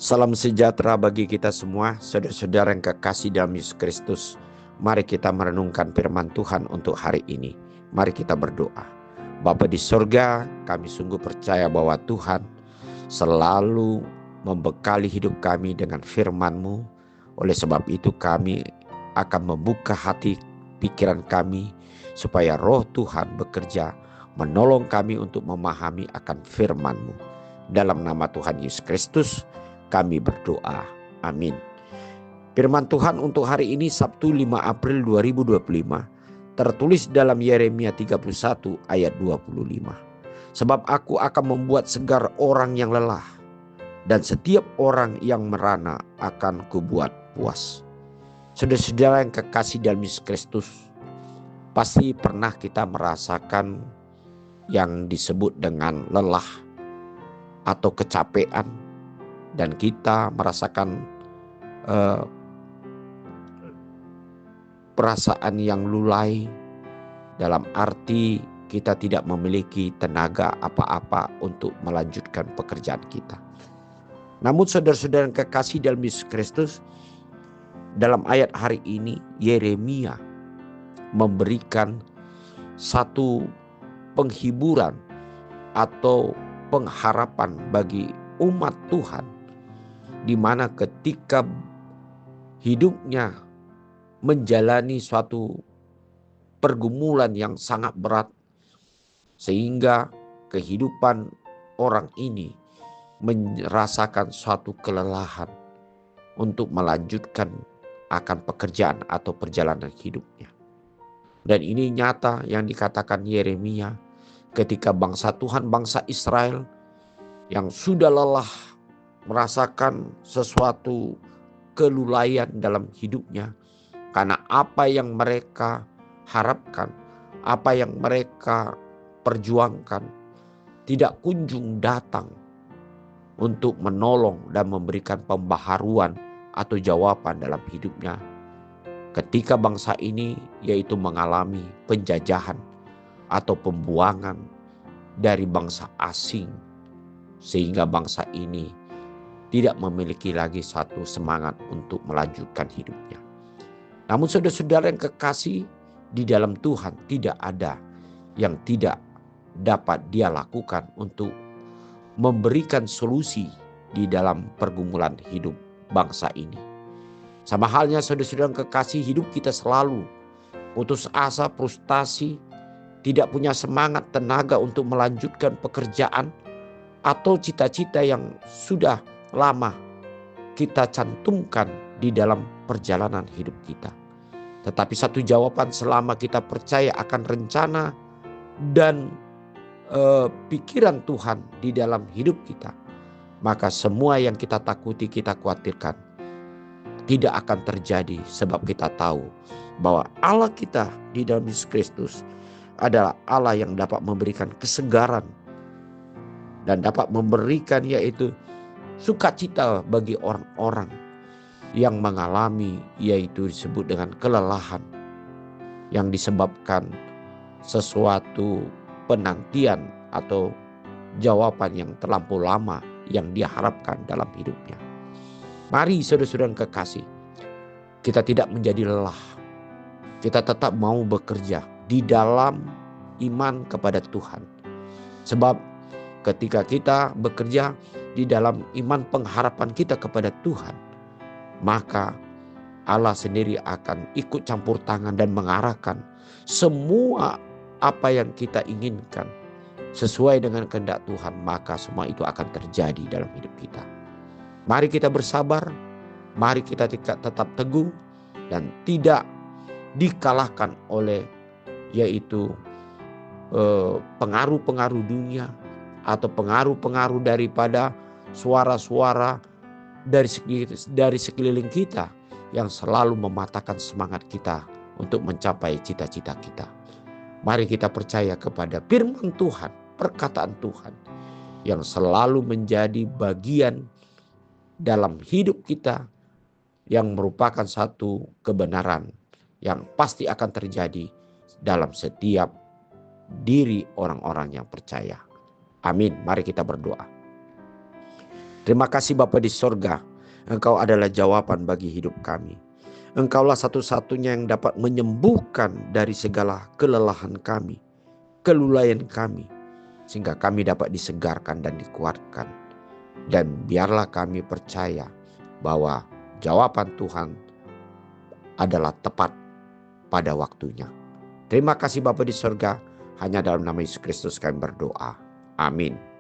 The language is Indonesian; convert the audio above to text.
Salam sejahtera bagi kita semua, saudara-saudara yang kekasih dalam Yesus Kristus. Mari kita merenungkan firman Tuhan untuk hari ini. Mari kita berdoa. Bapa di sorga, kami sungguh percaya bahwa Tuhan selalu membekali hidup kami dengan firman-Mu. Oleh sebab itu kami akan membuka hati pikiran kami supaya roh Tuhan bekerja menolong kami untuk memahami akan firman-Mu. Dalam nama Tuhan Yesus Kristus kami berdoa. Amin. Firman Tuhan untuk hari ini Sabtu 5 April 2025 tertulis dalam Yeremia 31 ayat 25. Sebab aku akan membuat segar orang yang lelah, dan setiap orang yang merana akan kubuat puas. Saudara-saudara yang kekasih dalam Yesus Kristus, pasti pernah kita merasakan yang disebut dengan lelah atau kecapean, dan kita merasakan perasaan yang lulai, dalam arti kita tidak memiliki tenaga apa-apa untuk melanjutkan pekerjaan kita. Namun saudara-saudara yang kekasih dalam Yesus Kristus, dalam ayat hari ini Yeremia memberikan satu penghiburan atau pengharapan bagi umat Tuhan, di mana ketika hidupnya menjalani suatu pergumulan yang sangat berat, sehingga kehidupan orang ini merasakan suatu kelelahan untuk melanjutkan akan pekerjaan atau perjalanan hidupnya. Dan ini nyata yang dikatakan Yeremia ketika bangsa Tuhan, bangsa Israel yang sudah lelah, merasakan sesuatu kelulayan dalam hidupnya, karena apa yang mereka harapkan, apa yang mereka perjuangkan tidak kunjung datang untuk menolong dan memberikan pembaharuan atau jawaban dalam hidupnya. Ketika bangsa ini yaitu mengalami penjajahan atau pembuangan dari bangsa asing, sehingga bangsa ini tidak memiliki lagi satu semangat untuk melanjutkan hidupnya. Namun saudara-saudara yang kekasih di dalam Tuhan, tidak ada yang tidak dapat dia lakukan untuk memberikan solusi di dalam pergumulan hidup bangsa ini. Sama halnya saudara-saudara yang kekasih, hidup kita selalu putus asa, frustasi, tidak punya semangat, tenaga untuk melanjutkan pekerjaan atau cita-cita yang sudah lama kita cantumkan di dalam perjalanan hidup kita. Tetapi satu jawaban, selama kita percaya akan rencana dan pikiran Tuhan di dalam hidup kita, maka semua yang kita takuti, kita khawatirkan tidak akan terjadi, sebab kita tahu bahwa Allah kita di dalam Yesus Kristus adalah Allah yang dapat memberikan kesegaran dan dapat memberikan yaitu sukacita bagi orang-orang yang mengalami yaitu disebut dengan kelelahan yang disebabkan sesuatu penantian atau jawaban yang terlampau lama yang dia harapkan dalam hidupnya. Mari saudara-saudara yang kekasih, kita tidak menjadi lelah. Kita tetap mau bekerja di dalam iman kepada Tuhan. Sebab ketika kita bekerja di dalam iman pengharapan kita kepada Tuhan, maka Allah sendiri akan ikut campur tangan dan mengarahkan semua apa yang kita inginkan sesuai dengan kehendak Tuhan, maka semua itu akan terjadi dalam hidup kita. Mari kita bersabar, mari kita tetap teguh dan tidak dikalahkan oleh yaitu pengaruh-pengaruh dunia atau pengaruh-pengaruh daripada suara-suara dari sekeliling kita yang selalu mematahkan semangat kita untuk mencapai cita-cita kita. Mari kita percaya kepada firman Tuhan, perkataan Tuhan yang selalu menjadi bagian dalam hidup kita, yang merupakan satu kebenaran yang pasti akan terjadi dalam setiap diri orang-orang yang percaya. Amin. Mari kita berdoa. Terima kasih Bapa di sorga, Engkau adalah jawaban bagi hidup kami. Engkaulah satu-satunya yang dapat menyembuhkan dari segala kelelahan kami, kelulayan kami, sehingga kami dapat disegarkan dan dikuatkan. Dan biarlah kami percaya bahwa jawaban Tuhan adalah tepat pada waktunya. Terima kasih Bapa di sorga, hanya dalam nama Yesus Kristus kami berdoa. Amin.